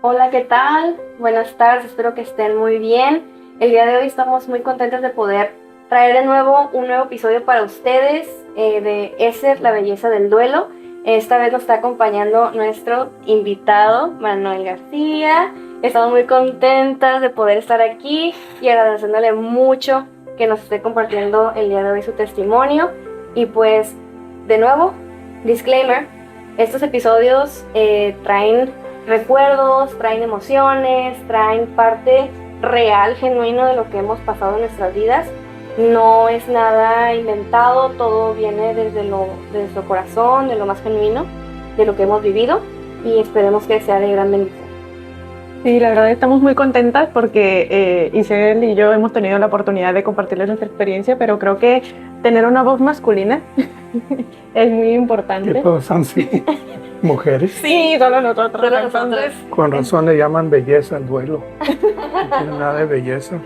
Hola, ¿qué tal? Buenas tardes, espero que estén muy bien. El día de hoy estamos muy contentos de poder traer de nuevo un nuevo episodio para ustedes de Eser, la belleza del duelo. Esta vez nos está acompañando nuestro invitado, Manuel García. Estamos muy contentas de poder estar aquí y agradeciéndole mucho que nos esté compartiendo el día de hoy su testimonio. Y pues, de nuevo, disclaimer, estos episodios traen recuerdos, traen emociones, traen parte real, genuino de lo que hemos pasado en nuestras vidas. No es nada inventado, todo viene desde nuestro corazón, de lo más genuino, de lo que hemos vivido y esperemos que sea de gran bendición. Sí, la verdad estamos muy contentas porque Isabel y yo hemos tenido la oportunidad de compartirles nuestra experiencia, pero creo que tener una voz masculina es muy Que importante. todos son sí, mujeres. Sí, solo nosotros. Solo Entonces, Con razón le llaman belleza al duelo. No tiene nada de belleza.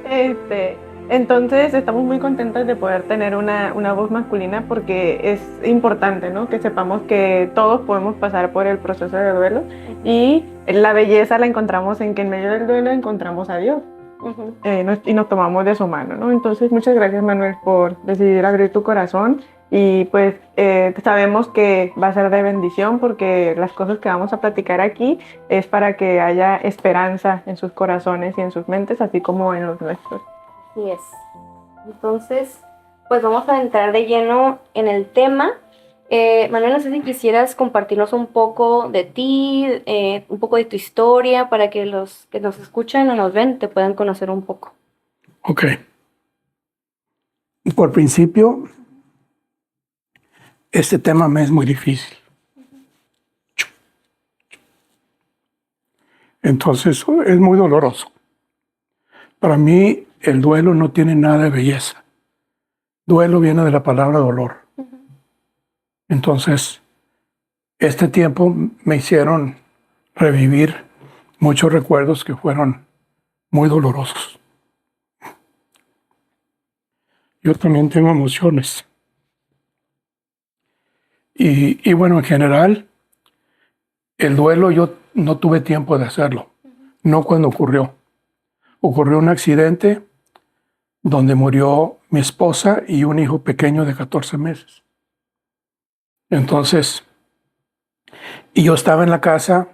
este, entonces estamos muy contentas de poder tener una voz masculina porque es importante, ¿no? Que sepamos que todos podemos pasar por el proceso de duelo y la belleza la encontramos en que en medio del duelo encontramos a Dios. Y nos tomamos de su mano, ¿no? Entonces, muchas gracias, Manuel, por decidir abrir tu corazón y pues sabemos que va a ser de bendición porque las cosas que vamos a platicar aquí es para que haya esperanza en sus corazones y en sus mentes, así como en los nuestros. Así es. Entonces, pues vamos a entrar de lleno en el tema. Manuel, no sé si quisieras compartirnos un poco de ti, un poco de tu historia, para que los que nos escuchan o nos ven te puedan conocer un poco. Ok. Por principio, este tema me es muy difícil. Entonces, es muy doloroso. Para mí, el duelo no tiene nada de belleza. Duelo viene de la palabra dolor. Entonces, este tiempo me hicieron revivir muchos recuerdos que fueron muy dolorosos. Yo también tengo emociones. Y bueno, en general, el duelo yo no tuve tiempo de hacerlo. No cuando ocurrió. Ocurrió un accidente donde murió mi esposa y un hijo pequeño de 14 meses. Entonces, y yo estaba en la casa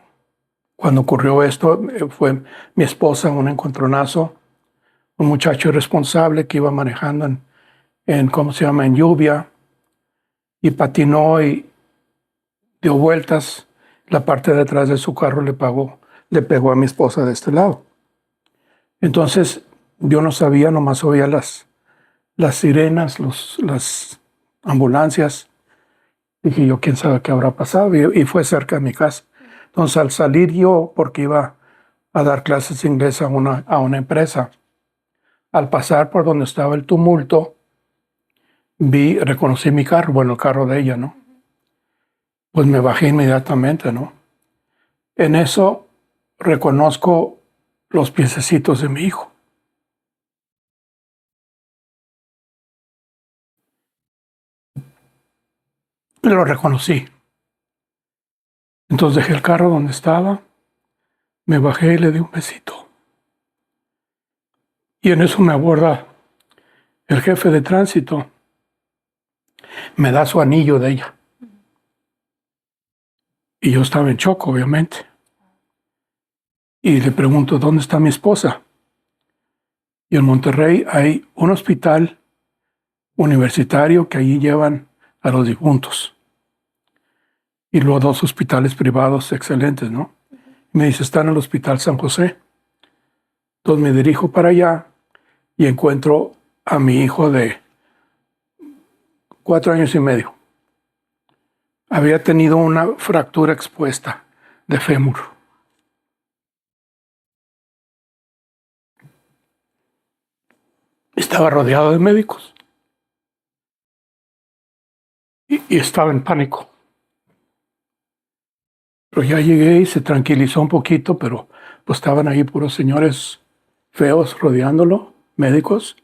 cuando ocurrió esto. Fue mi esposa, un encontronazo, un muchacho irresponsable que iba manejando ¿cómo se llama?, en lluvia, y patinó y dio vueltas. La parte de atrás de su carro le pegó a mi esposa de este lado. Entonces, yo no sabía, nomás oía las sirenas, las ambulancias. Dije yo, quién sabe qué habrá pasado, y fue cerca de mi casa. Entonces, al salir yo, porque iba a dar clases de inglés a una empresa, al pasar por donde estaba el tumulto, reconocí mi carro, bueno, el carro de ella, ¿no? Pues me bajé inmediatamente, ¿no? En eso reconozco los piececitos de mi hijo. Lo reconocí. Entonces dejé el carro donde estaba, me bajé y le di un besito. Y en eso me aborda el jefe de tránsito, me da su anillo de ella. Y yo estaba en shock, obviamente. Y le pregunto, ¿dónde está mi esposa? Y en Monterrey hay un hospital universitario que allí llevan a los difuntos. Y luego dos hospitales privados excelentes, ¿no? Me dice, está en el Hospital San José. Entonces me dirijo para allá y encuentro a mi hijo de 4 años y medio. Había tenido una fractura expuesta de fémur. Estaba rodeado de médicos y estaba en pánico. Pero ya llegué y se tranquilizó un poquito, pero pues estaban ahí puros señores feos rodeándolo, médicos.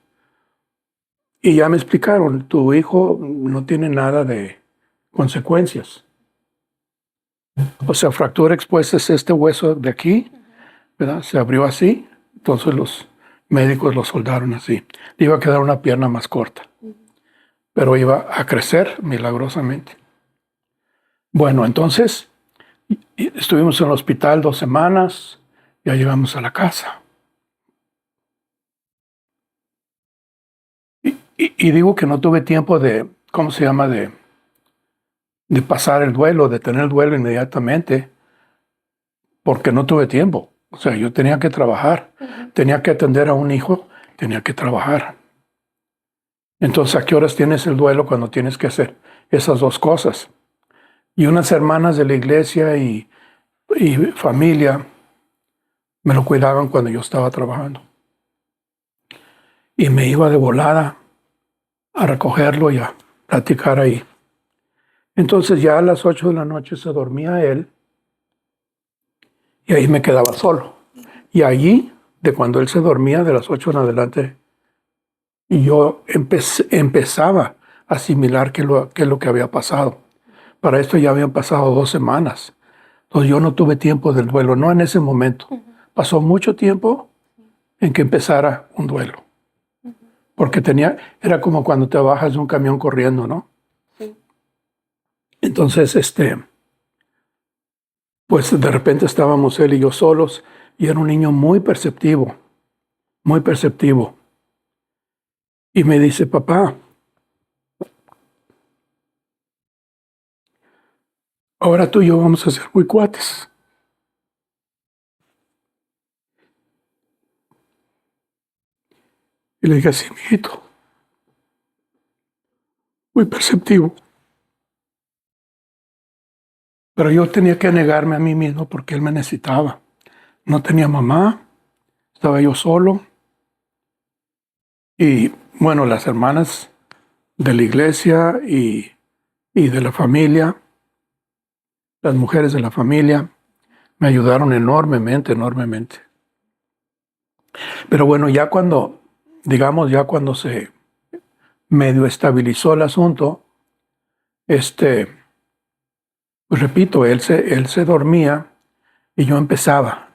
Y ya me explicaron, tu hijo no tiene nada de consecuencias. O sea, fractura expuesta es este hueso de aquí, ¿verdad? Se abrió así, entonces los médicos lo soldaron así. Le iba a quedar una pierna más corta, pero iba a crecer milagrosamente. Bueno, entonces estuvimos en el hospital 2 semanas, ya llegamos a la casa. Y digo que no tuve tiempo de, ¿cómo se llama? De pasar el duelo, de tener el duelo inmediatamente, porque no tuve tiempo. O sea, yo tenía que trabajar, tenía que atender a un hijo, tenía que trabajar. Entonces, ¿a qué horas tienes el duelo cuando tienes que hacer esas dos cosas? Y unas hermanas de la iglesia y familia me lo cuidaban cuando yo estaba trabajando. Y me iba de volada a recogerlo y a platicar ahí. Entonces ya a las 8 de la noche se dormía él y ahí me quedaba solo. Y allí, de cuando él se dormía, de las 8 en adelante, yo empezaba a asimilar qué es lo que había pasado. Para esto ya habían pasado 2 semanas. Entonces yo no tuve tiempo del duelo, no en ese momento. Pasó mucho tiempo en que empezara un duelo. Porque era como cuando te bajas de un camión corriendo, ¿no? Sí. Entonces, pues de repente estábamos él y yo solos y era un niño muy perceptivo, muy perceptivo. Y me dice, papá, ahora tú y yo vamos a ser muy cuates. Y le dije así, mijito, muy perceptivo. Pero yo tenía que negarme a mí mismo porque él me necesitaba. No tenía mamá, estaba yo solo. Y bueno, las hermanas de la iglesia y de la familia, las mujeres de la familia, me ayudaron enormemente, enormemente. Pero bueno, ya cuando, digamos, ya cuando se medio estabilizó el asunto, pues repito, él se dormía y yo empezaba.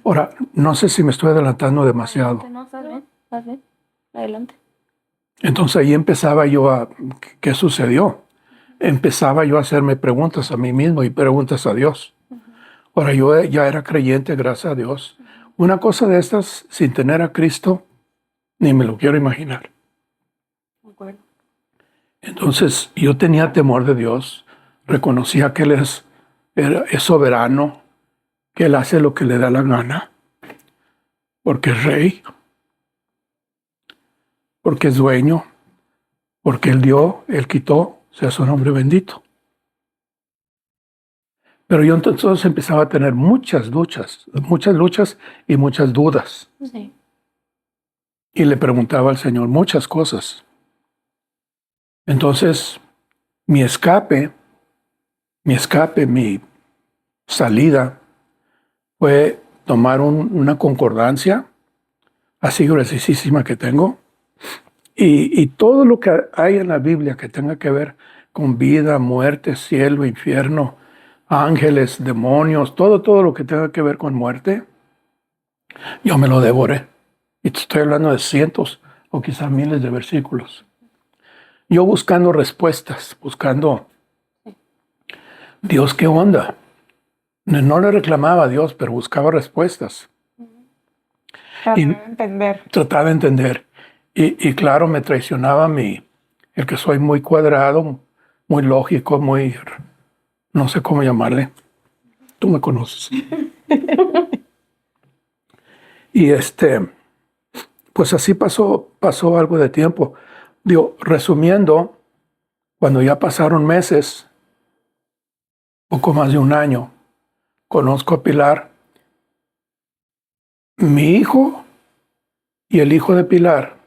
Ahora, no sé si me estoy adelantando demasiado. No, estás bien, adelante. Entonces ahí empezaba yo ¿qué sucedió? Empezaba yo a hacerme preguntas a mí mismo y preguntas a Dios. Ahora, yo ya era creyente, gracias a Dios. Una cosa de estas, sin tener a Cristo, ni me lo quiero imaginar. De acuerdo. Entonces, yo tenía temor de Dios, reconocía que Él es soberano, que Él hace lo que le da la gana, porque es rey, porque es dueño, porque Él dio, Él quitó, sea su nombre bendito. Pero yo entonces empezaba a tener muchas luchas y muchas dudas. Sí. Y le preguntaba al Señor muchas cosas. Entonces, mi salida fue tomar una concordancia así gruesísima que tengo y todo lo que hay en la Biblia que tenga que ver con vida, muerte, cielo, infierno, ángeles, demonios, todo lo que tenga que ver con muerte, yo me lo devoré. Y te estoy hablando de cientos o quizás miles de versículos. Yo buscando respuestas, buscando, Dios, ¿qué onda? No le reclamaba a Dios, pero buscaba respuestas. Trataba de entender. Y claro, me traicionaba el que soy muy cuadrado, muy lógico, no sé cómo llamarle. Tú me conoces. Y pues así pasó algo de tiempo. Digo, resumiendo, cuando ya pasaron meses, poco más de un año, conozco a Pilar. Mi hijo y el hijo de Pilar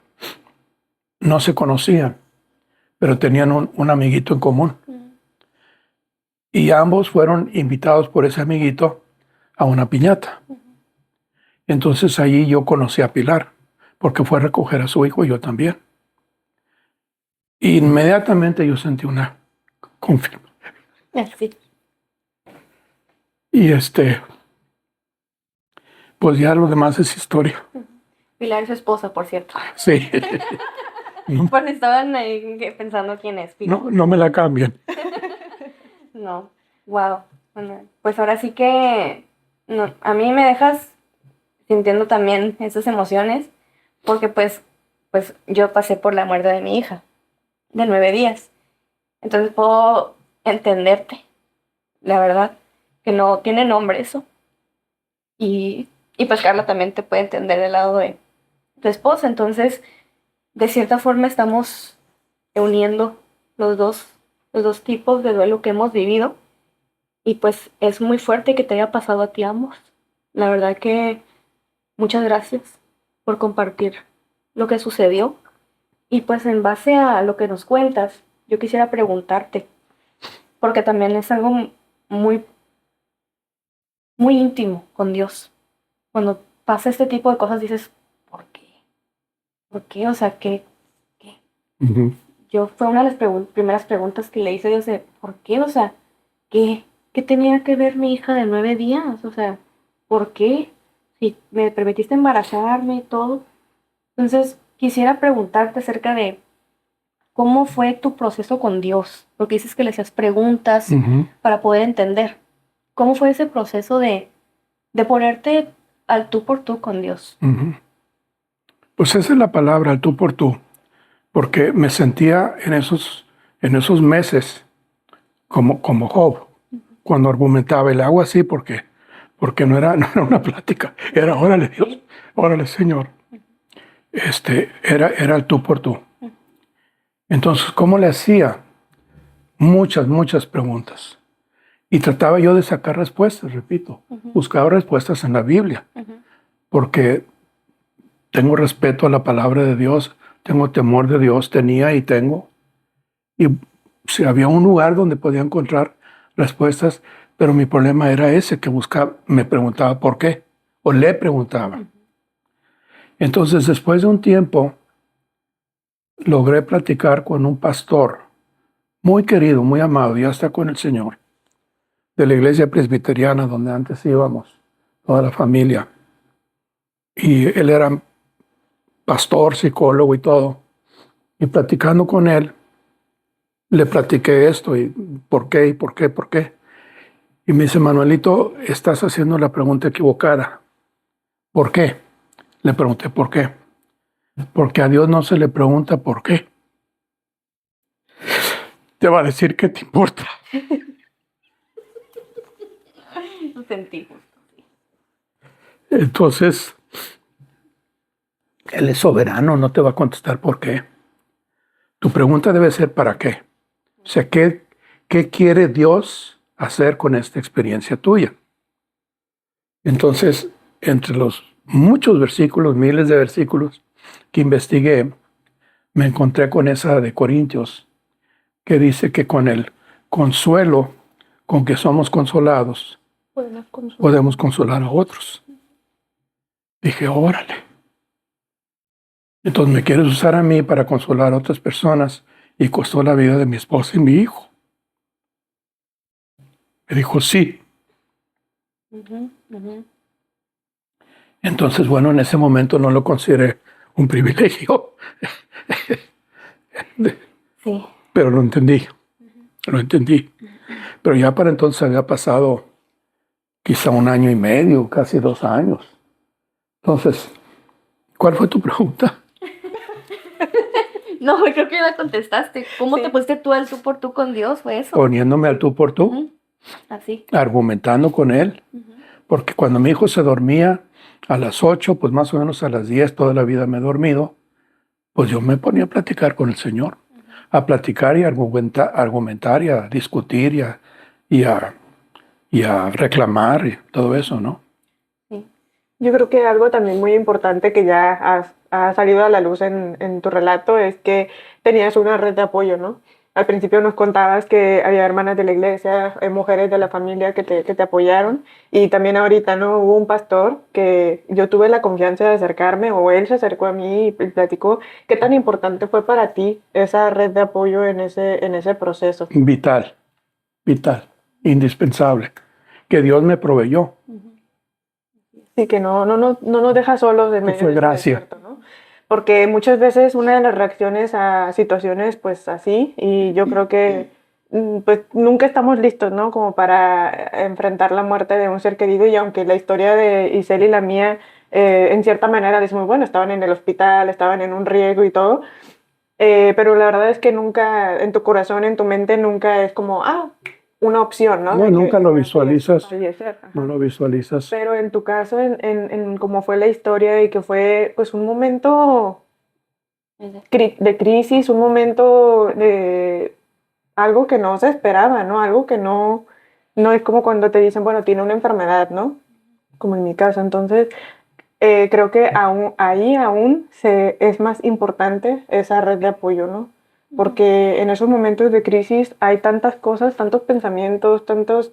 no se conocían, pero tenían un amiguito en común. Y ambos fueron invitados por ese amiguito a una piñata. Entonces allí yo conocí a Pilar, porque fue a recoger a su hijo y yo también. Inmediatamente yo sentí una confirmación. Sí. Y pues ya lo demás es historia. Pilar es su esposa, por cierto. Sí. No, Bueno, estaban ahí pensando quién es Pilar. no me la cambian. No, wow. Bueno, pues ahora sí que no, a mí me dejas sintiendo también esas emociones, porque pues yo pasé por la muerte de mi hija, de 9 días. Entonces puedo entenderte, la verdad, que no tiene nombre eso. Y pues Carla también te puede entender del lado de tu esposa. Entonces, de cierta forma estamos uniendo los dos tipos de duelo que hemos vivido. Y pues es muy fuerte que te haya pasado a ti ambos. La verdad que muchas gracias por compartir lo que sucedió. Y pues en base a lo que nos cuentas, yo quisiera preguntarte, porque también es algo muy, muy íntimo con Dios. Cuando pasa este tipo de cosas dices, ¿por qué? ¿Por qué? O sea, ¿qué? Ujú. Yo fue una de las primeras preguntas que le hice a Dios de, ¿por qué? O sea, ¿qué tenía que ver mi hija de 9 días? O sea, ¿por qué? Si me permitiste embarazarme y todo. Entonces, quisiera preguntarte acerca de cómo fue tu proceso con Dios, porque dices que le hacías preguntas Ujú. para poder entender. ¿Cómo fue ese proceso de ponerte al tú por tú con Dios? Ujú. Pues esa es la palabra, el tú por tú, porque me sentía en esos meses como Job, cuando argumentaba el agua así, porque no era una plática, era órale Dios, órale Señor. Era el tú por tú. Entonces, ¿cómo le hacía? Muchas preguntas. Y trataba yo de sacar respuestas, repito. Buscaba respuestas en la Biblia, porque tengo respeto a la palabra de Dios, tengo temor de Dios, tenía y tengo. Y si había un lugar donde podía encontrar respuestas, pero mi problema era ese, que buscaba, me preguntaba por qué, o le preguntaba. Entonces, después de un tiempo, logré platicar con un pastor muy querido, muy amado, ya está con el Señor, de la iglesia presbiteriana donde antes íbamos, toda la familia. Y él era pastor, psicólogo y todo. Y platicando con él, le platiqué esto y por qué, y por qué, por qué. Y me dice, Manuelito, estás haciendo la pregunta equivocada. ¿Por qué? Le pregunté por qué. Porque a Dios no se le pregunta por qué. Te va a decir qué te importa. Lo sentí justo. Entonces, Él es soberano, no te va a contestar por qué. Tu pregunta debe ser ¿para qué? O sea, ¿qué quiere Dios hacer con esta experiencia tuya? Entonces, entre los muchos versículos, miles de versículos que investigué, me encontré con esa de Corintios, que dice que con el consuelo con que somos consolados, podemos consolar a otros. Dije, órale. Entonces me quieres usar a mí para consolar a otras personas y costó la vida de mi esposa y mi hijo. Me dijo, sí. Entonces, bueno, en ese momento no lo consideré un privilegio, Sí. pero lo entendí, lo entendí. Pero ya para entonces había pasado quizá 1 año y medio, casi 2 años. Entonces, ¿cuál fue tu pregunta? No, creo que ya la contestaste. ¿Cómo Sí. te pusiste tú al tú por tú con Dios? ¿Fue eso? Poniéndome al tú por tú, Ujú. Así. argumentando con él, porque cuando mi hijo se dormía a las 8, pues más o menos a las 10, toda la vida me he dormido, pues yo me ponía a platicar con el Señor, a platicar y argumentar y a discutir y a reclamar y todo eso, ¿no? Sí. Yo creo que algo también muy importante que ya ha salido a la luz en tu relato es que tenías una red de apoyo, ¿no? Al principio nos contabas que había hermanas de la iglesia, mujeres de la familia que te apoyaron y también ahorita, ¿no? Hubo un pastor que yo tuve la confianza de acercarme o él se acercó a mí y platicó qué tan importante fue para ti esa red de apoyo en ese proceso. Vital, vital, indispensable. que Dios me proveyó. Sí, que no nos deja solos de medio Fue de este gracia. desierto, ¿no? Porque muchas veces una de las reacciones a situaciones pues así, y yo creo que pues nunca estamos listos, ¿no? Como para enfrentar la muerte de un ser querido, y aunque la historia de Isel y la mía en cierta manera decimos, bueno, estaban en el hospital, estaban en un riesgo y todo, pero la verdad es que nunca, en tu corazón, en tu mente, nunca es como, una opción, ¿no? No, De que nunca lo visualizas. fallecer. Ajá. No lo visualizas. Pero en tu caso, en cómo fue la historia y que fue pues un momento de crisis, un momento de algo que no se esperaba, ¿no? Algo que no es como cuando te dicen, bueno, tiene una enfermedad, ¿no? Como en mi caso. Entonces, creo que aún es más importante esa red de apoyo, ¿no? Porque en esos momentos de crisis hay tantas cosas, tantos pensamientos, tantas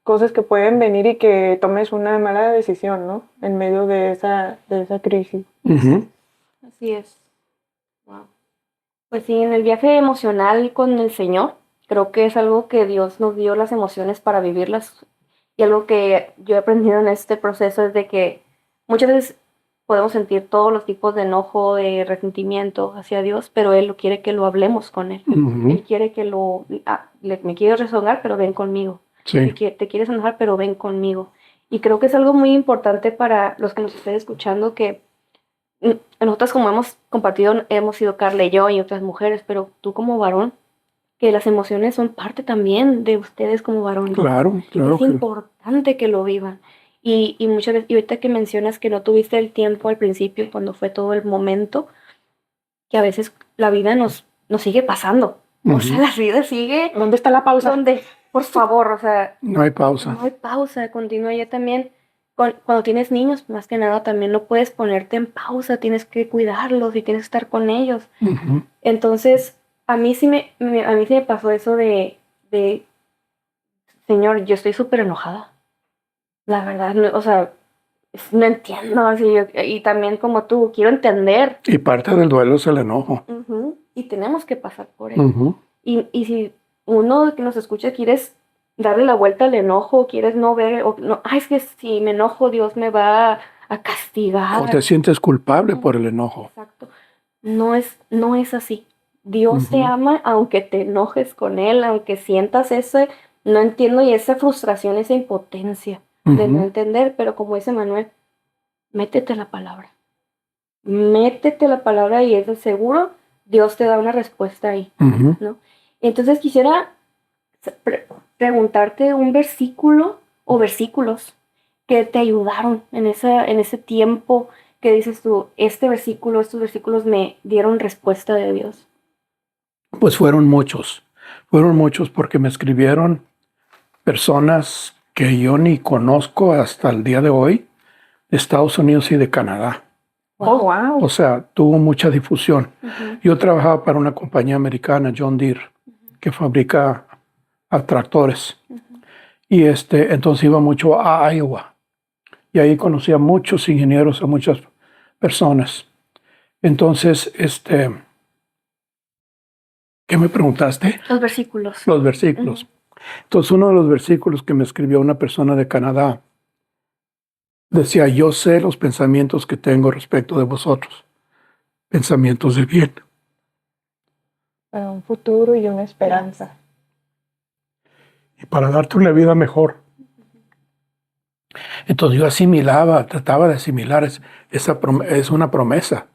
cosas que pueden venir y que tomes una mala decisión, ¿no? En medio de esa crisis. Ujú. Así es. Wow. Pues sí, en el viaje emocional con el Señor, creo que es algo que Dios nos dio las emociones para vivirlas. Y algo que yo he aprendido en este proceso es de que muchas veces podemos sentir todos los tipos de enojo, de resentimiento hacia Dios, pero Él quiere que lo hablemos con Él. Ujú. Él quiere que me quiero resonar, pero ven conmigo. Sí. Te quieres enojar, pero ven conmigo. Y creo que es algo muy importante para los que nos estén escuchando, que nosotras, como hemos compartido, hemos sido Carla y yo y otras mujeres, pero tú como varón, que las emociones son parte también de ustedes como varones. Claro, claro Es que importante que lo vivan. Y muchas veces, y ahorita que mencionas que no tuviste el tiempo al principio, cuando fue todo el momento, que a veces la vida nos sigue pasando. O sea, Ujú. la vida sigue ¿Dónde está la pausa? donde, por favor, o sea, no hay pausa. no hay pausa, continúa. Ya también, cuando tienes niños, más que nada, también no puedes ponerte en pausa, tienes que cuidarlos y tienes que estar con ellos. Ujú. Entonces, a mí sí me pasó eso de Señor, yo estoy súper enojada. La verdad, o sea, no entiendo. Así y también como tú, quiero entender. Y parte del duelo es el enojo. Y tenemos que pasar por él. Ujú. Y si uno que nos escucha quieres darle la vuelta al enojo, quieres no ver, o no, es que si me enojo Dios me va a castigar. O te sientes culpable por el enojo. Exacto. No es así. Dios te Ujú. ama aunque te enojes con Él, aunque sientas ese no entiendo y esa frustración, esa impotencia de no Ujú. entender, pero como dice Manuel, métete la palabra. Métete la palabra y es de seguro Dios te da una respuesta ahí, Ujú. ¿no? Entonces quisiera preguntarte un versículo o versículos que te ayudaron en ese tiempo que dices tú, estos versículos me dieron respuesta de Dios. Pues fueron muchos porque me escribieron personas que yo ni conozco hasta el día de hoy, de Estados Unidos y de Canadá. Oh, wow. O sea, tuvo mucha difusión. Ujú. Yo trabajaba para una compañía americana, John Deere, que fabrica tractores. Y entonces iba mucho a Iowa. Y ahí conocí a muchos ingenieros, a muchas personas. Entonces, ¿qué me preguntaste? Los versículos. Los versículos. Entonces, uno de los versículos que me escribió una persona de Canadá decía, yo sé los pensamientos que tengo respecto de vosotros, pensamientos de bien. Para un futuro y una esperanza. Y para darte una vida mejor. Entonces yo asimilaba, trataba de asimilar, es una promesa,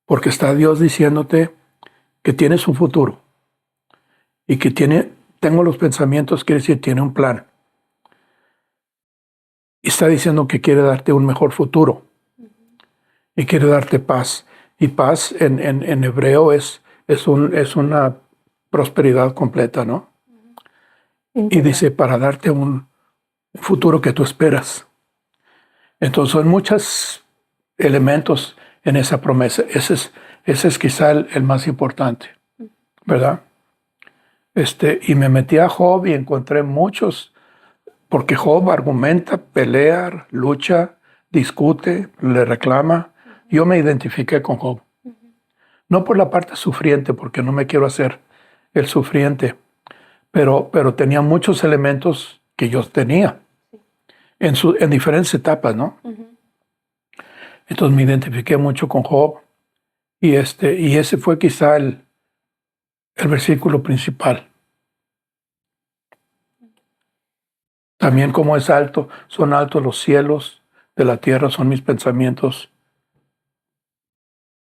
porque está Dios diciéndote que tienes un futuro y que tengo los pensamientos, quiere decir, tiene un plan. Y está diciendo que quiere darte un mejor futuro y quiere darte paz. Y paz en hebreo es una prosperidad completa, ¿no? Y dice, para darte un futuro que tú esperas. Entonces son muchos elementos en esa promesa. Ese es quizá el más importante, ¿verdad? Y me metí a Job y encontré muchos, porque Job argumenta, pelea, lucha, discute, le reclama. Yo me identifiqué con Job. No por la parte sufriente, porque no me quiero hacer el sufriente, pero tenía muchos elementos que yo tenía. en diferentes etapas, ¿no? Entonces me identifiqué mucho con Job y ese fue quizá el versículo principal. También como es alto, son altos los cielos de la tierra, son mis pensamientos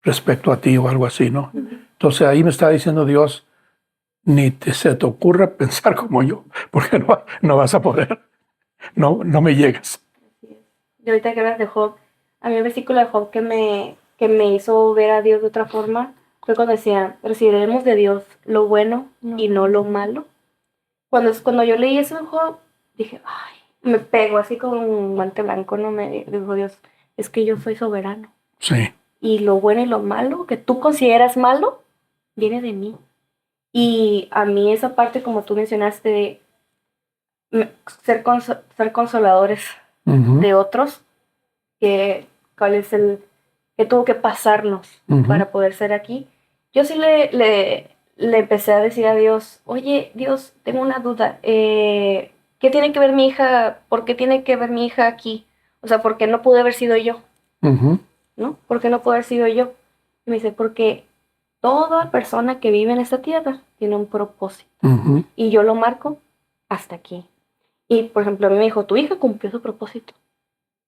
respecto a ti o algo así, ¿no? Entonces ahí me está diciendo Dios, se te ocurra pensar como yo, porque no vas a poder, no me llegas. Y ahorita que hablas de Job, a mí el versículo de Job que me hizo ver a Dios de otra forma fue cuando decía, recibiremos de Dios lo bueno y no lo malo. Cuando yo leí eso en Job, dije, ay, me pego así con un guante blanco, no me dijo Dios, es que yo soy soberano. Sí. Y lo bueno y lo malo, que tú consideras malo, viene de mí. Y a mí esa parte, como tú mencionaste, de ser consoladores de otros, cuál es el que tuvo que pasarnos para poder ser aquí. Yo sí le empecé a decir a Dios, oye, Dios, tengo una duda, ¿qué tiene que ver mi hija? ¿Por qué tiene que ver mi hija aquí? O sea, ¿por qué no pude haber sido yo? ¿No? ¿Por qué no pude haber sido yo? Y me dice, porque toda persona que vive en esta tierra tiene un propósito. Y yo lo marco hasta aquí. Y, por ejemplo, a mí me dijo, tu hija cumplió su propósito.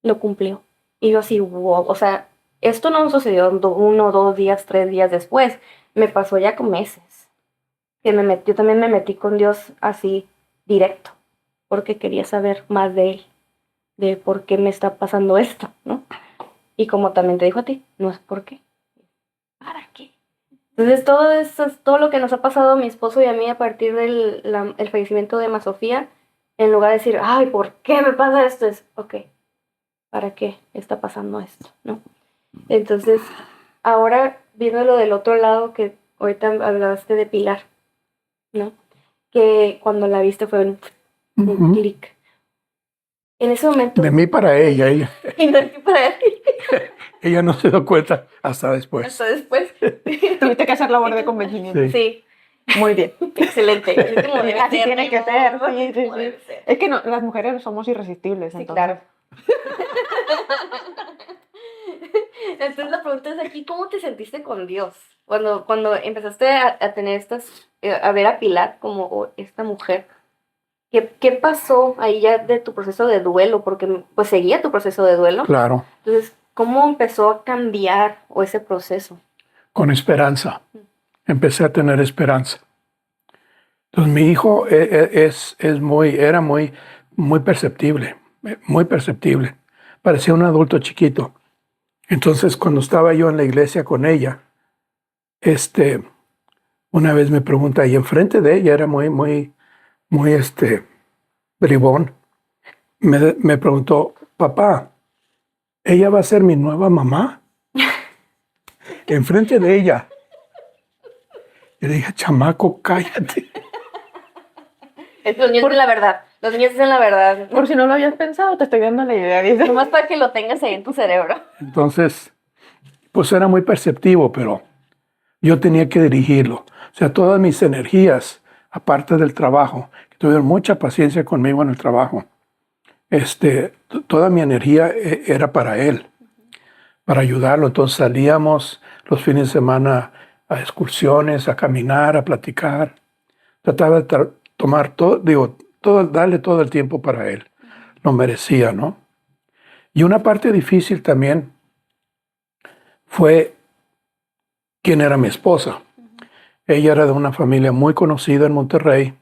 Lo cumplió. Y yo así, wow. O sea, esto no sucedió 1, 2 días, 3 días después. Me pasó ya con meses. Yo también me metí con Dios así, directo. Porque quería saber más de Él. De por qué me está pasando esto, ¿no? Y como también te dijo a ti, no es por qué. ¿Para qué? Entonces todo eso es todo lo que nos ha pasado a mi esposo y a mí a partir del el fallecimiento de Emma Sofía, en lugar de decir, ay, ¿por qué me pasa esto? Es, ok, ¿para qué está pasando esto? ¿No? Entonces, ahora viéndolo del otro lado, que ahorita hablaste de Pilar, ¿no? Que cuando la viste fue un clic. En ese momento... De mí para ella. Y de mí para él. Ella no se dio cuenta hasta después. Hasta después. Tuviste que hacer labor de convencimiento. Sí. Muy bien. Excelente. Así tiene que ser. Sí. Es que las mujeres somos irresistibles. Sí, entonces. claro. Entonces la pregunta es aquí, ¿cómo te sentiste con Dios? Cuando empezaste a tener a ver a Pilar como esta mujer, ¿qué pasó ahí ya de tu proceso de duelo? Porque pues seguía tu proceso de duelo. Claro. Entonces, ¿cómo empezó a cambiar ese proceso? Con esperanza. Empecé a tener esperanza. Entonces mi hijo era muy perceptible, muy perceptible. Parecía un adulto chiquito. Entonces cuando estaba yo en la iglesia con ella, una vez me pregunta, y enfrente de ella era muy bribón, me preguntó, papá, ¿ella va a ser mi nueva mamá? Enfrente de ella. Yo le dije, chamaco, cállate. Los niños dicen la verdad. Los niños dicen la verdad. Por si no lo habías pensado, te estoy dando la idea. Dice. Nomás para que lo tengas ahí en tu cerebro. Entonces, pues era muy perceptivo, pero yo tenía que dirigirlo. O sea, todas mis energías, aparte del trabajo, que tuvieron mucha paciencia conmigo en el trabajo, toda mi energía era para él, para ayudarlo. Entonces salíamos los fines de semana a excursiones, a caminar, a platicar. Trataba de tomar darle todo el tiempo para él. Lo merecía, ¿no? Y una parte difícil también fue quién era mi esposa. Ella era de una familia muy conocida en Monterrey.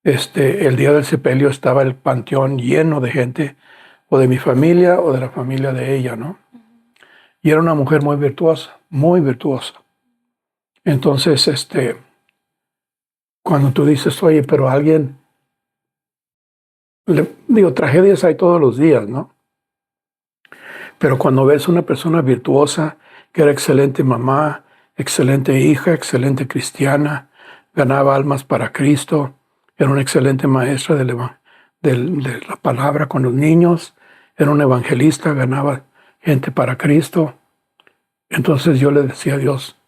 El día del sepelio estaba el panteón lleno de gente, o de mi familia o de la familia de ella, ¿no? Y era una mujer muy virtuosa, muy virtuosa. Entonces, cuando tú dices, oye, pero alguien, tragedias hay todos los días, ¿no? Pero cuando ves una persona virtuosa, que era excelente mamá, excelente hija, excelente cristiana, ganaba almas para Cristo, era una excelente maestra de la palabra con los niños, era un evangelista, ganaba gente para Cristo. Entonces yo le decía a Dios,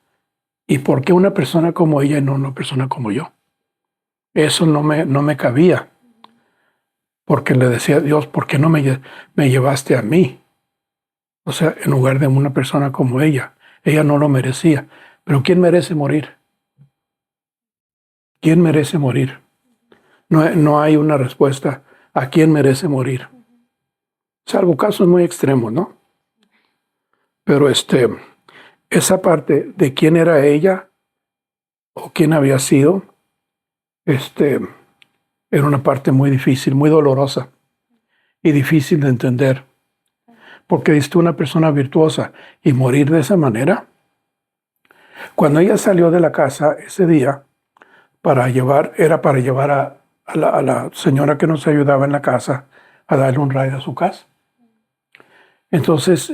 ¿y por qué una persona como ella y no una persona como yo? Eso no me cabía. porque le decía a Dios, ¿por qué no me llevaste a mí? O sea, en lugar de una persona como ella. Ella no lo merecía. Pero ¿quién merece morir? ¿Quién merece morir? No hay una respuesta a quién merece morir. Salvo casos muy extremos, ¿no? Pero esa parte de quién era ella o quién había sido, era una parte muy difícil, muy dolorosa y difícil de entender. Porque diste una persona virtuosa y morir de esa manera. Cuando ella salió de la casa ese día, era para llevar a la señora que nos ayudaba en la casa a darle un ride a su casa. Entonces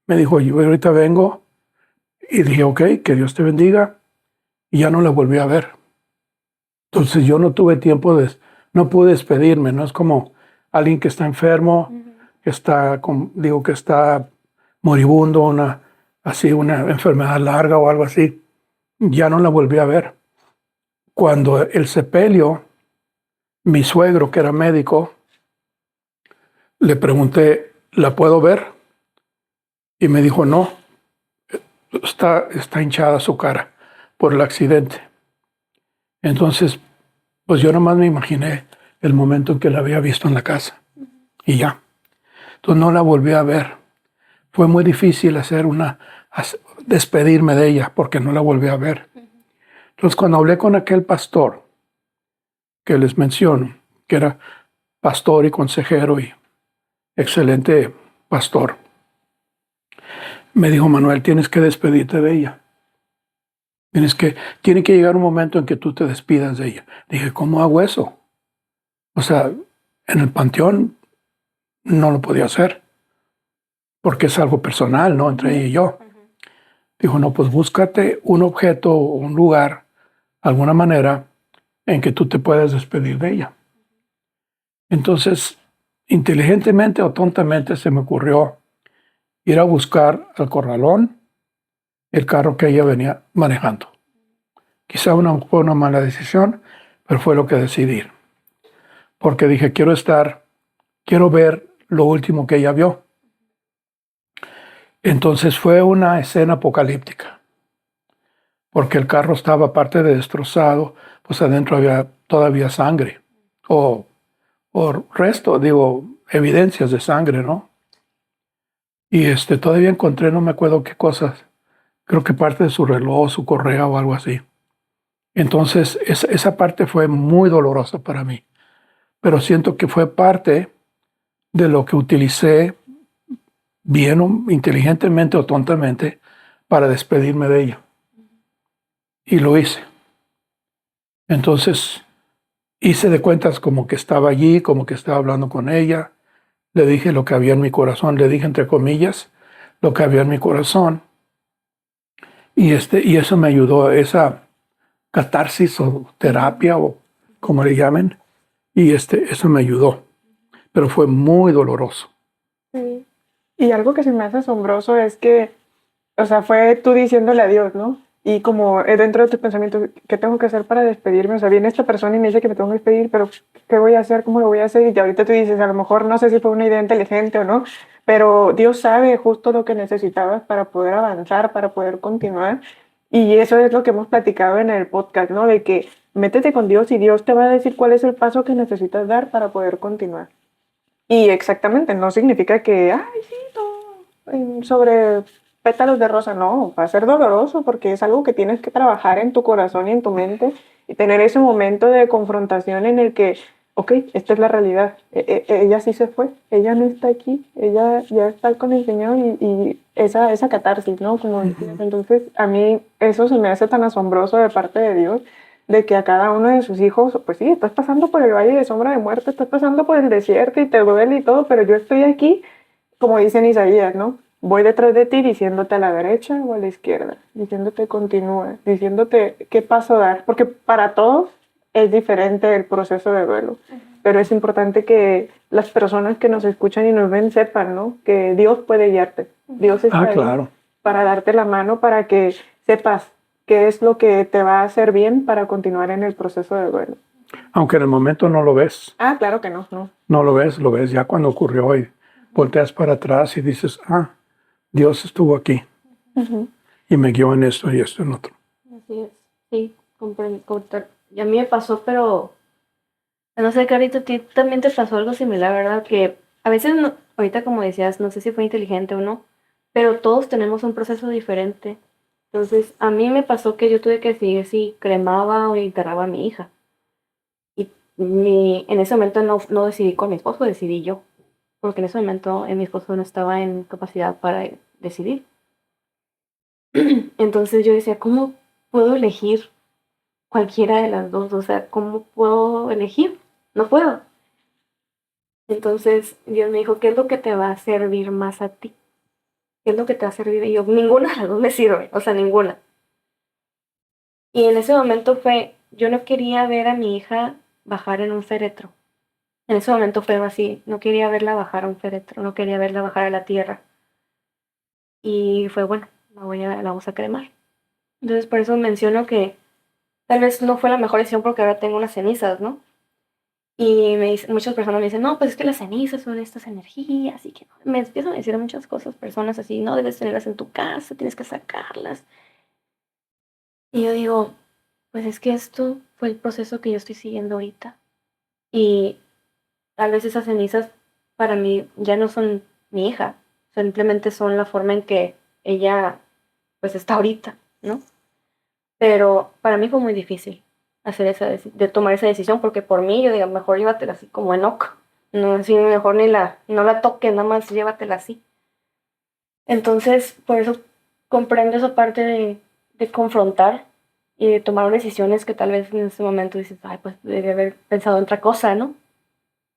me dijo, yo ahorita vengo, y dije, ok, que Dios te bendiga, y ya no la volví a ver. Entonces yo no tuve tiempo no pude despedirme, no es como alguien que está enfermo, que está, que está moribundo, una enfermedad larga o algo así. Ya no la volví a ver. Cuando el sepelio, mi suegro, que era médico, le pregunté, ¿la puedo ver? Y me dijo, no, está hinchada su cara por el accidente. Entonces, pues yo nomás me imaginé el momento en que la había visto en la casa. Y ya. Entonces no la volví a ver. Fue muy difícil despedirme de ella porque no la volví a ver. Entonces cuando hablé con aquel pastor que les menciono, que era pastor y consejero y excelente pastor, me dijo, Manuel, tienes que despedirte de ella. Tiene que llegar un momento en que tú te despidas de ella. Dije, ¿cómo hago eso? O sea, en el panteón no lo podía hacer porque es algo personal, ¿no? Entre ella y yo. Dijo, no, pues búscate un objeto o un lugar, alguna manera en que tú te puedas despedir de ella. Entonces, inteligentemente o tontamente se me ocurrió ir a buscar al corralón el carro que ella venía manejando. Quizá fue una mala decisión, pero fue lo que decidí. Porque dije, quiero ver lo último que ella vio. Entonces fue una escena apocalíptica, porque el carro estaba aparte de destrozado, pues adentro había todavía sangre, o evidencias de sangre, ¿no? Y todavía encontré, no me acuerdo qué cosas, creo que parte de su reloj, su correa o algo así. Entonces esa parte fue muy dolorosa para mí, pero siento que fue parte de lo que utilicé bien o inteligentemente o tontamente para despedirme de ella. Y lo hice. Entonces hice de cuentas como que estaba allí, como que estaba hablando con ella. Le dije lo que había en mi corazón, le dije entre comillas lo que había en mi corazón. Y eso me ayudó, esa catarsis o terapia o como le llamen. Y eso me ayudó. Pero fue muy doloroso. Sí. Y algo que se me hace asombroso es que, o sea, fue tú diciéndole adiós, ¿no? Y como dentro de tus pensamientos, ¿qué tengo que hacer para despedirme? O sea, viene esta persona y me dice que me tengo que despedir, pero ¿qué voy a hacer? ¿Cómo lo voy a hacer? Y ahorita tú dices, a lo mejor no sé si fue una idea inteligente o no, pero Dios sabe justo lo que necesitabas para poder avanzar, para poder continuar. Y eso es lo que hemos platicado en el podcast, ¿no? De que métete con Dios y Dios te va a decir cuál es el paso que necesitas dar para poder continuar. Y exactamente, no significa que, ay, sí, todo sobre pétalos de rosa, no, va a ser doloroso porque es algo que tienes que trabajar en tu corazón y en tu mente y tener ese momento de confrontación en el que, ok, esta es la realidad, ella sí se fue, ella no está aquí, ella ya está con el Señor y esa catarsis, ¿no? Como decías. Entonces, a mí eso se me hace tan asombroso de parte de Dios, de que a cada uno de sus hijos, pues sí, estás pasando por el valle de sombra de muerte, estás pasando por el desierto y te duele y todo, pero yo estoy aquí, como dice en Isaías, ¿no? Voy detrás de ti diciéndote a la derecha o a la izquierda, diciéndote continúa, diciéndote qué paso dar, porque para todos es diferente el proceso de duelo, pero es importante que las personas que nos escuchan y nos ven sepan, ¿no? Que Dios puede guiarte, Dios está ahí Claro. para darte la mano, para que sepas qué es lo que te va a hacer bien para continuar en el proceso de duelo. Aunque en el momento no lo ves, Ah, claro que no, no. no lo ves ya cuando ocurrió y volteas para atrás y dices, Dios estuvo aquí Ujú. y me guió en esto y esto en otro. Así es. Sí, comprendo. Y a mí me pasó, pero no sé, Carito, a ti también te pasó algo similar, ¿verdad? Que a veces, ahorita como decías, no sé si fue inteligente o no, pero todos tenemos un proceso diferente. Entonces, a mí me pasó que yo tuve que decidir si cremaba o enterraba a mi hija. Y en ese momento no decidí con mi esposo, decidí yo. Porque en ese momento mi esposo no estaba en capacidad para decidir. Entonces yo decía, ¿cómo puedo elegir cualquiera de las dos? O sea, ¿cómo puedo elegir? No puedo. Entonces Dios me dijo, ¿qué es lo que te va a servir más a ti? ¿Qué es lo que te va a servir? Y yo, ninguna de las dos me sirve, o sea, ninguna. Y en ese momento yo no quería ver a mi hija bajar en un féretro. En ese momento fue así, no quería verla bajar a un féretro, no quería verla bajar a la tierra. Y fue bueno, la vamos a cremar. Entonces por eso menciono que tal vez no fue la mejor decisión porque ahora tengo unas cenizas, ¿no? Y muchas personas me dicen, no, pues es que las cenizas son estas energías y que me empiezan a decir muchas cosas, personas así, no debes tenerlas en tu casa, tienes que sacarlas. Y yo digo, pues es que esto fue el proceso que yo estoy siguiendo ahorita. Y tal vez esas cenizas para mí ya no son mi hija, simplemente son la forma en que ella pues está ahorita, ¿no? Pero para mí fue muy difícil de tomar esa decisión porque por mí yo digo, mejor llévatela así como Enoch. No, así mejor no la toques, nada más llévatela así. Entonces, por eso comprendo esa parte de confrontar y de tomar decisiones que tal vez en ese momento dices, ay, pues debería haber pensado en otra cosa, ¿no?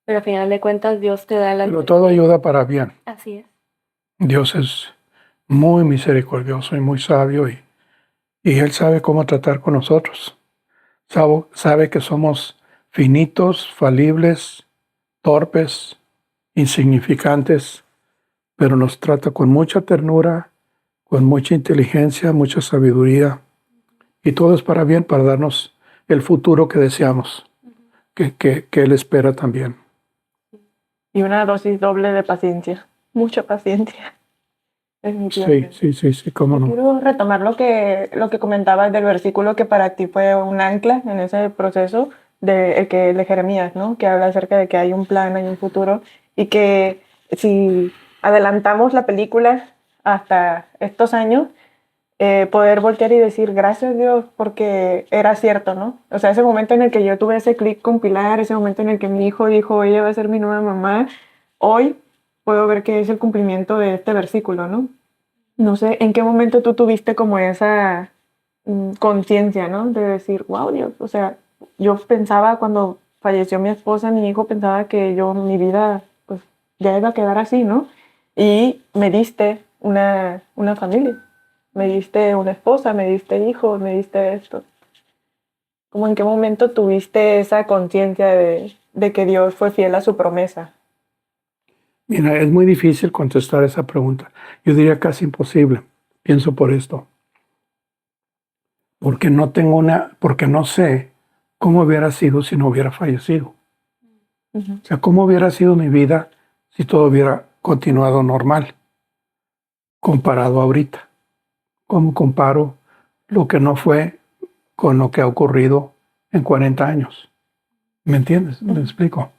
Pero al final de cuentas Dios te da la... Pero todo ayuda para bien. Así es. Dios es muy misericordioso y muy sabio y Él sabe cómo tratar con nosotros. Sabe que somos finitos, falibles, torpes, insignificantes, pero nos trata con mucha ternura, con mucha inteligencia, mucha sabiduría, y todo es para bien, para darnos el futuro que deseamos, que Él espera también. Y una dosis doble de paciencia, mucha paciencia. Sí, cómo no. Quiero retomar lo que comentabas del versículo que para ti fue un ancla en ese proceso de Jeremías, ¿no? Que habla acerca de que hay un plan, hay un futuro y que si adelantamos la película hasta estos años, poder voltear y decir gracias Dios porque era cierto, ¿no? O sea, ese momento en el que yo tuve ese clic con Pilar, ese momento en el que mi hijo dijo, ella va a ser mi nueva mamá, hoy puedo ver que es el cumplimiento de este versículo, ¿no? No sé, ¿en qué momento tú tuviste como esa conciencia, ¿no? De decir, wow, Dios, o sea, yo pensaba cuando falleció mi esposa, mi hijo pensaba que mi vida, pues, ya iba a quedar así, ¿no? Y me diste una familia, me diste una esposa, me diste hijos, me diste esto. ¿Cómo en qué momento tuviste esa conciencia de que Dios fue fiel a su promesa? Mira, es muy difícil contestar esa pregunta. Yo diría casi imposible. Pienso por esto. Porque no sé cómo hubiera sido si no hubiera fallecido. Ujú. O sea, cómo hubiera sido mi vida si todo hubiera continuado normal, comparado ahorita. ¿Cómo comparo lo que no fue con lo que ha ocurrido en 40 años? ¿Me entiendes? ¿Me explico?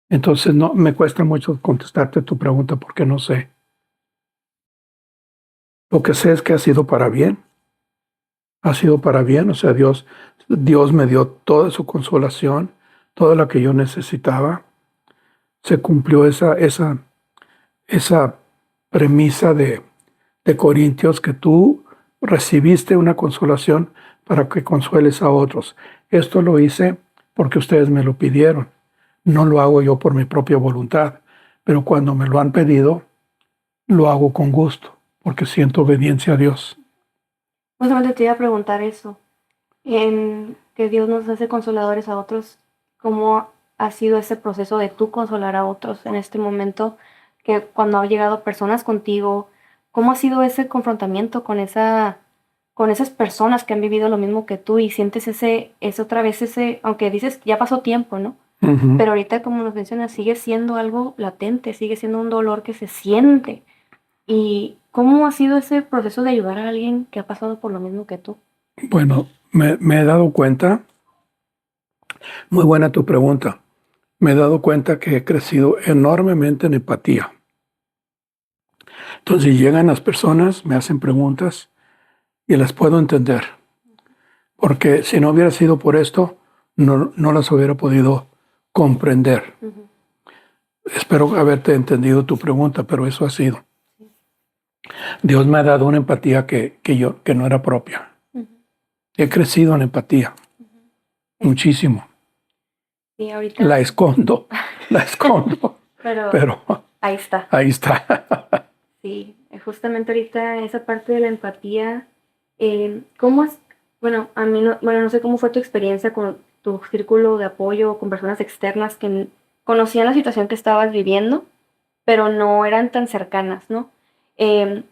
Entonces no me cuesta mucho contestarte tu pregunta porque no sé. Lo que sé es que ha sido para bien. Ha sido para bien, o sea, Dios me dio toda su consolación, toda la que yo necesitaba. Se cumplió esa premisa de Corintios que tú recibiste una consolación para que consueles a otros. Esto lo hice porque ustedes me lo pidieron. No lo hago yo por mi propia voluntad, pero cuando me lo han pedido, lo hago con gusto, porque siento obediencia a Dios. Justamente te iba a preguntar eso. En que Dios nos hace consoladores a otros, ¿cómo ha sido ese proceso de tú consolar a otros en este momento? Que cuando han llegado personas contigo, ¿cómo ha sido ese confrontamiento con esa con esas personas que han vivido lo mismo que tú y sientes otra vez aunque dices ya pasó tiempo, ¿no? Ujú. Pero ahorita, como nos mencionas, sigue siendo algo latente, sigue siendo un dolor que se siente. ¿Y cómo ha sido ese proceso de ayudar a alguien que ha pasado por lo mismo que tú? Bueno, me he dado cuenta, muy buena tu pregunta, me he dado cuenta que he crecido enormemente en empatía. Entonces llegan las personas, me hacen preguntas y las puedo entender, porque si no hubiera sido por esto, no las hubiera podido comprender. Ujú. Espero haberte entendido tu pregunta, pero eso ha sido. Dios me ha dado una empatía que no era propia. Ujú. He crecido en empatía, muchísimo. Sí, ahorita. La escondo, Pero pero ahí está. ahí está. Sí, justamente ahorita esa parte de la empatía, ¿cómo es? Bueno, a mí no, bueno, no sé cómo fue tu experiencia con tu círculo de apoyo o con personas externas que conocían la situación que estabas viviendo, pero no eran tan cercanas, ¿no? Eh,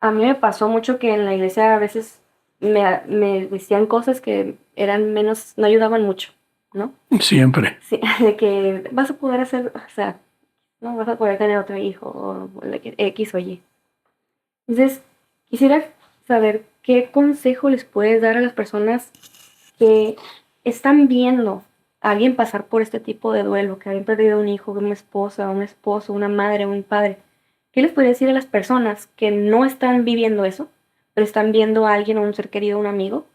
a mí me pasó mucho que en la iglesia a veces me decían cosas que eran menos, no ayudaban mucho, ¿no? Siempre. Sí, de que vas a poder hacer, o sea, no vas a poder tener otro hijo o X o Y. Entonces, quisiera saber qué consejo les puedes dar a las personas que están viendo a alguien pasar por este tipo de duelo, que habían perdido un hijo, una esposa, un esposo, una madre, un padre. ¿Qué les podría decir a las personas que no están viviendo eso, pero están viendo a alguien, a un ser querido, un amigo,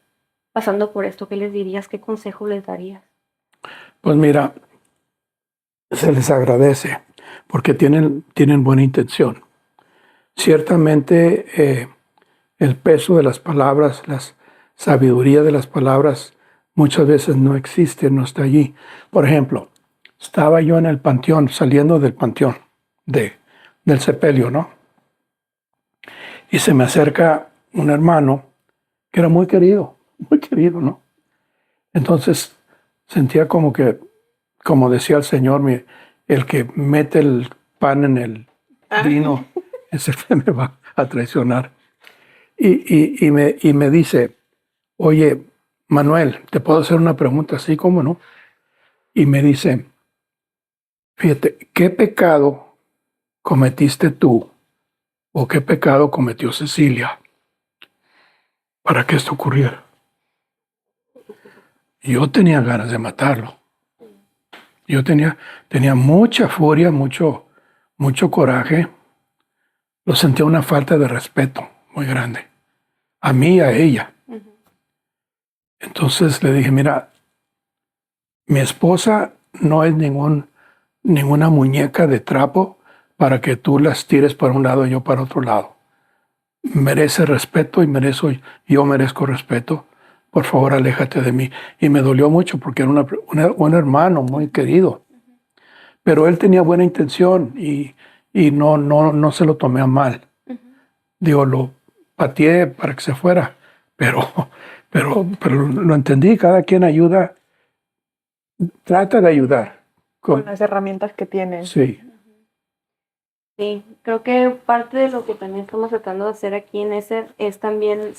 pasando por esto? ¿Qué les dirías? ¿Qué consejo les darías? Pues mira, se les agradece porque tienen buena intención. Ciertamente el peso de las palabras, la sabiduría de las palabras muchas veces no existe, no está allí. Por ejemplo, estaba yo en el panteón, saliendo del panteón, del sepelio, ¿no? Y se me acerca un hermano que era muy querido, ¿no? Entonces sentía como que, como decía el Señor, el que mete el pan en el vino, ese me va a traicionar. Y me dice, oye, Manuel, ¿te puedo hacer una pregunta así como no? Y me dice, fíjate, ¿qué pecado cometiste tú o qué pecado cometió Cecilia para que esto ocurriera? Yo tenía ganas de matarlo. Yo tenía mucha furia, mucho coraje. Lo sentía una falta de respeto muy grande. A mí y a ella. Entonces le dije, mira, mi esposa no es ninguna muñeca de trapo para que tú las tires para un lado y yo para otro lado. Merece respeto y yo merezco respeto. Por favor, aléjate de mí. Y me dolió mucho porque era un hermano muy querido. Pero él tenía buena intención y no se lo tomé a mal. Digo, lo pateé para que se fuera, pero, pero lo entendí. Cada quien ayuda, trata de ayudar. Con las herramientas que tienen. Sí. Sí, creo que parte de lo que también estamos tratando de hacer aquí en ese es también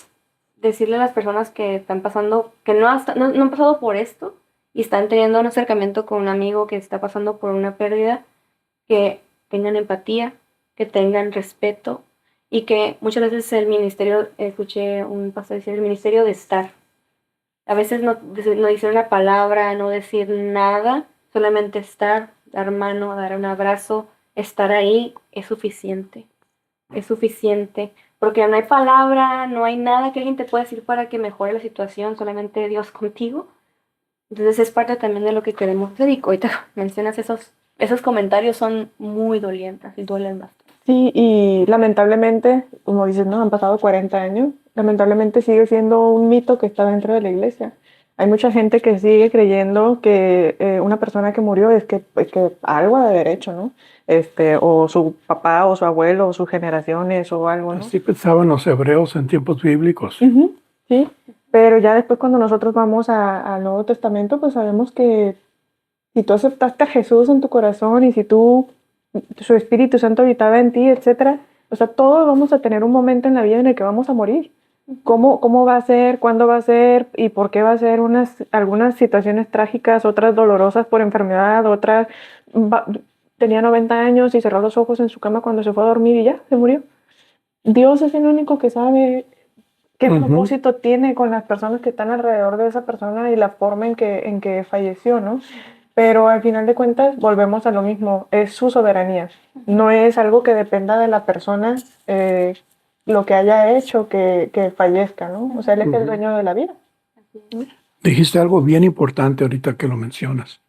decirle a las personas que están pasando, que no han pasado por esto y están teniendo un acercamiento con un amigo que está pasando por una pérdida, que tengan empatía, que tengan respeto y que muchas veces el ministerio, escuché un pastor decir, el ministerio de estar. A veces no decir una palabra, no decir nada, solamente estar, dar mano, dar un abrazo, estar ahí es suficiente. Es suficiente. Porque no hay palabra, no hay nada que alguien te pueda decir para que mejore la situación, solamente Dios contigo. Entonces es parte también de lo que queremos hacer. Y ahorita mencionas esos comentarios son muy dolientes y duelen bastante. Sí, y lamentablemente, como dices, ¿no? Han pasado 40 años, lamentablemente sigue siendo un mito que está dentro de la iglesia. Hay mucha gente que sigue creyendo que una persona que murió es que algo ha de haber hecho, ¿no? O su papá o su abuelo o sus generaciones o algo, ¿no? Así pensaban los hebreos en tiempos bíblicos. Ujú, sí, pero ya después cuando nosotros vamos al Nuevo Testamento, pues sabemos que si tú aceptaste a Jesús en tu corazón y si su Espíritu Santo habitaba en ti, etcétera, o sea, todos vamos a tener un momento en la vida en el que vamos a morir. cómo va a ser, cuándo va a ser y por qué va a ser algunas situaciones trágicas, otras dolorosas por enfermedad, otras va- tenía 90 años y cerró los ojos en su cama cuando se fue a dormir y ya, se murió. Dios es el único que sabe qué propósito tiene con las personas que están alrededor de esa persona y la forma en que falleció, ¿no? Pero al final de cuentas volvemos a lo mismo, es su soberanía, no es algo que dependa de la persona, lo que haya hecho que fallezca, ¿no? O sea, él es el dueño de la vida. Dijiste algo bien importante ahorita que lo mencionas.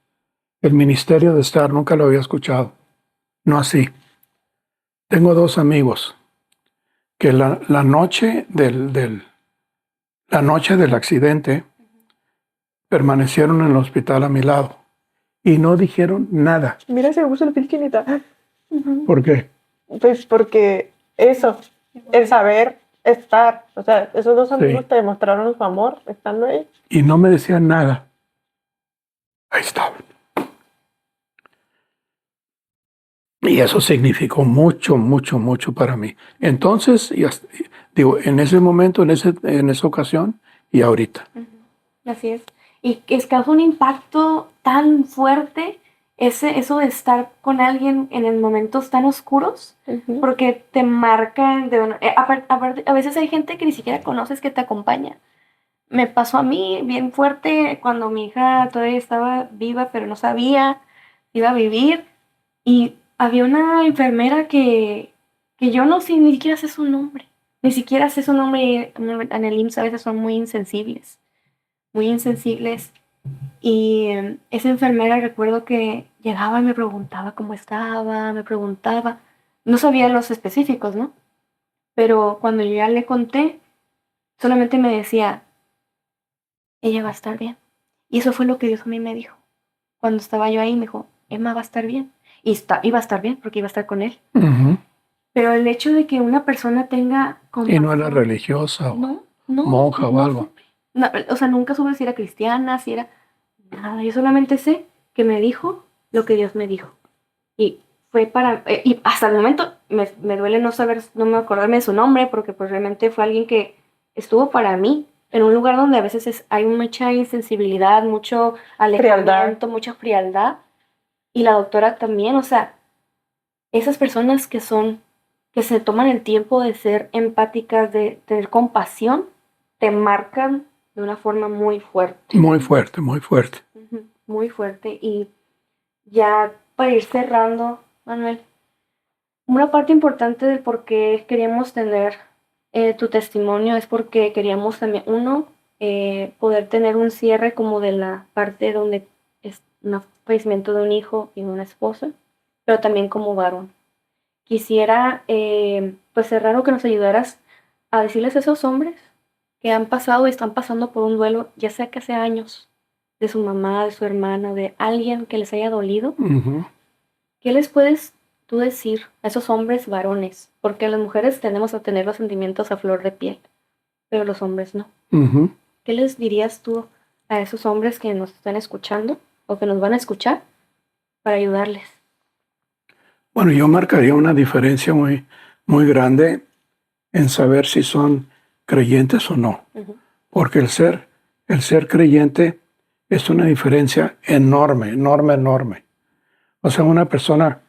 El ministerio de estar, nunca lo había escuchado. No así. Tengo dos amigos que la noche la noche del accidente permanecieron en el hospital a mi lado y no dijeron nada. Mira, se puso la piel chinita. ¿Por qué? Pues porque eso, el saber estar, o sea, esos dos amigos Sí. te demostraron su amor estando ahí. Y no me decían nada. Ahí estaban. Y eso significó mucho, mucho, mucho para mí. Entonces, digo, en ese momento, en esa ocasión y ahorita. Así es. Y es causa un impacto tan fuerte eso de estar con alguien en momentos tan oscuros, porque te marcan de una... aparte, a veces hay gente que ni siquiera conoces que te acompaña. Me pasó a mí bien fuerte cuando mi hija todavía estaba viva, pero no sabía si iba a vivir. Y había una enfermera que yo no sé, ni siquiera sé su nombre. Ni siquiera sé su nombre. Y en el IMSS a veces son muy insensibles. Muy insensibles. Y esa enfermera recuerdo que llegaba y me preguntaba cómo estaba, me preguntaba. No sabía los específicos, ¿no? Pero cuando yo ya le conté, solamente me decía, ella va a estar bien. Y eso fue lo que Dios a mí me dijo. Cuando estaba yo ahí, me dijo, Emma va a estar bien. Y iba a estar bien porque iba a estar con él. Ujú. Pero el hecho de que una persona tenga Y no era compasión, religiosa o no, monja o no algo. supe. No, o sea, nunca supe si era cristiana, si era nada. Yo solamente sé que me dijo lo que Dios me dijo. Y fue y hasta el momento me duele no saber, no me acordarme de su nombre, porque pues realmente fue alguien que estuvo para mí en un lugar donde a veces hay mucha insensibilidad, mucho alejamiento, mucha frialdad. Y la doctora también, o sea, esas personas que se toman el tiempo de ser empáticas, de tener compasión, te marcan de una forma muy fuerte. Muy fuerte, muy fuerte. Muy fuerte. Y ya para ir cerrando, Manuel, una parte importante del por qué queríamos tener tu testimonio es porque queríamos también, uno, poder tener un cierre como de la parte donde es un fallecimiento de un hijo y de una esposa, pero también como varón. Quisiera pues cerrar o que nos ayudaras a decirles a esos hombres que han pasado y están pasando por un duelo, ya sea que hace años, de su mamá, de su hermana, de alguien que les haya dolido. ¿Qué les puedes tú decir a esos hombres varones? Porque las mujeres tendemos a tener los sentimientos a flor de piel, pero los hombres no. ¿Qué les dirías tú a esos hombres que nos están escuchando o que nos van a escuchar para ayudarles? Bueno, yo marcaría una diferencia muy, muy grande en saber si son creyentes o no. Porque el ser creyente es una diferencia enorme, enorme, enorme. O sea, una persona,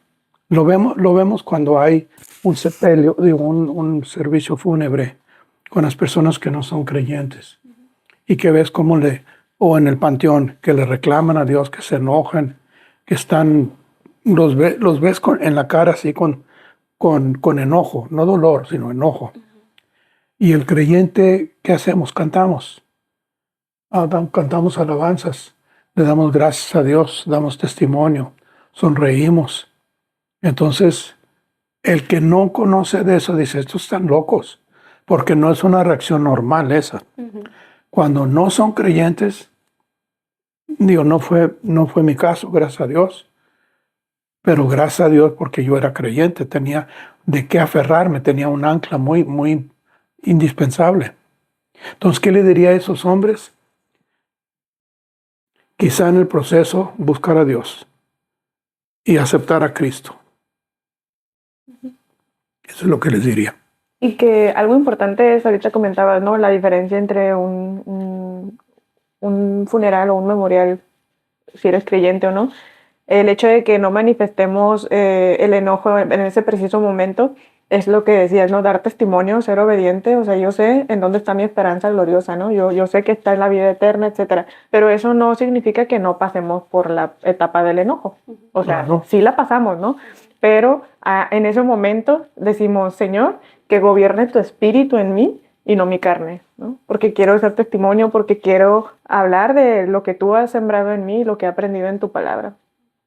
lo vemos cuando hay un sepelio, digo, un servicio fúnebre con las personas que no son creyentes. Y que ves cómo o en el panteón, que le reclaman a Dios, que se enojan, que están, los ves en la cara así con enojo, no dolor, sino enojo. Y el creyente, ¿qué hacemos? Cantamos. Cantamos alabanzas, le damos gracias a Dios, damos testimonio, sonreímos. Entonces, el que no conoce de eso dice, estos están locos, porque no es una reacción normal esa. Cuando no son creyentes, digo, no fue mi caso, gracias a Dios, pero gracias a Dios porque yo era creyente, tenía de qué aferrarme, tenía un ancla muy, muy indispensable. Entonces, ¿qué le diría a esos hombres? Quizá en el proceso buscar a Dios y aceptar a Cristo. Eso es lo que les diría. Y que algo importante es, ahorita comentabas, ¿no? La diferencia entre un funeral o un memorial, si eres creyente o no. El hecho de que no manifestemos el enojo en ese preciso momento es lo que decías, ¿no? Dar testimonio, ser obediente. O sea, yo sé en dónde está mi esperanza gloriosa, ¿no? Yo sé que está en la vida eterna, etcétera. Pero eso no significa que no pasemos por la etapa del enojo. O sea, Claro. sí la pasamos, ¿no? Pero en ese momento decimos, Señor, que gobierne tu espíritu en mí y no mi carne, ¿no? Porque quiero ser testimonio, porque quiero hablar de lo que tú has sembrado en mí y lo que he aprendido en tu palabra.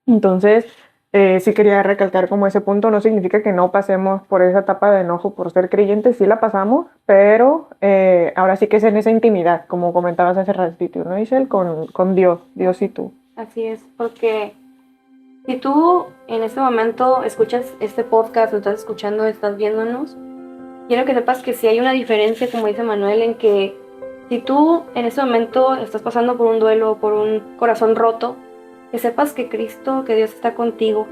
Entonces, sí quería recalcar como ese punto, no significa que no pasemos por esa etapa de enojo por ser creyentes, sí la pasamos, pero ahora sí que es en esa intimidad, como comentabas hace ratito, ¿no, Isel? Con Dios y tú. Así es, porque si tú en este momento escuchas este podcast, lo estás escuchando, estás viéndonos, quiero que sepas que sí hay una diferencia, como dice Manuel, en que si tú en este momento estás pasando por un duelo, por un corazón roto, que sepas que Cristo, que Dios está contigo,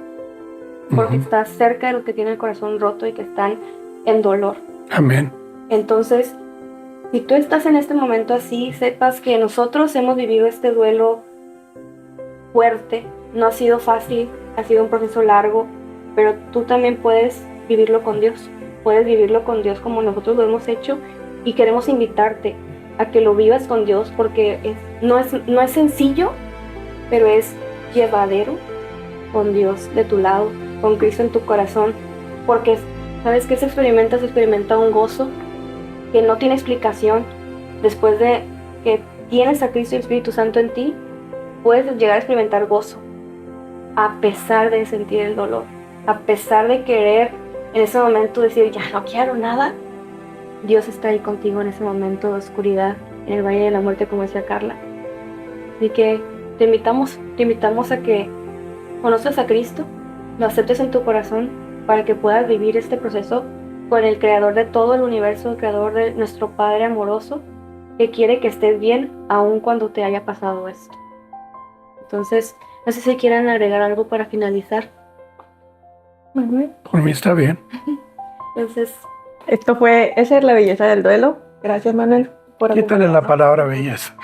porque estás cerca de los que tienen el corazón roto y que están en dolor. Amén. Entonces, si tú estás en este momento así, sepas que nosotros hemos vivido este duelo fuerte, no ha sido fácil, ha sido un proceso largo, pero tú también puedes vivirlo con Dios. Puedes vivirlo con Dios como nosotros lo hemos hecho y queremos invitarte a que lo vivas con Dios porque no es sencillo, pero es llevadero con Dios de tu lado, con Cristo en tu corazón, porque sabes que se experimenta un gozo que no tiene explicación. Después de que tienes a Cristo y el Espíritu Santo en ti, puedes llegar a experimentar gozo a pesar de sentir el dolor, a pesar de querer en ese momento decir ya no quiero nada. Dios está ahí contigo en ese momento de oscuridad, en el valle de la muerte, como decía Carla. Así que te invitamos a que conozcas a Cristo, lo aceptes en tu corazón para que puedas vivir este proceso con el creador de todo el universo, el creador de nuestro Padre amoroso, que quiere que estés bien aun cuando te haya pasado esto. Entonces, no sé si quieran agregar algo para finalizar. Manuel. Por mí está bien. Entonces, Esa es la belleza del duelo. Gracias, Manuel, por Quítale la acompañarnos. palabra belleza.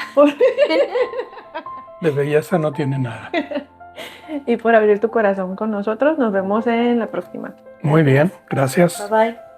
De belleza no tiene nada. Y por abrir tu corazón con nosotros. Nos vemos en la próxima. Muy bien, gracias. bye bye.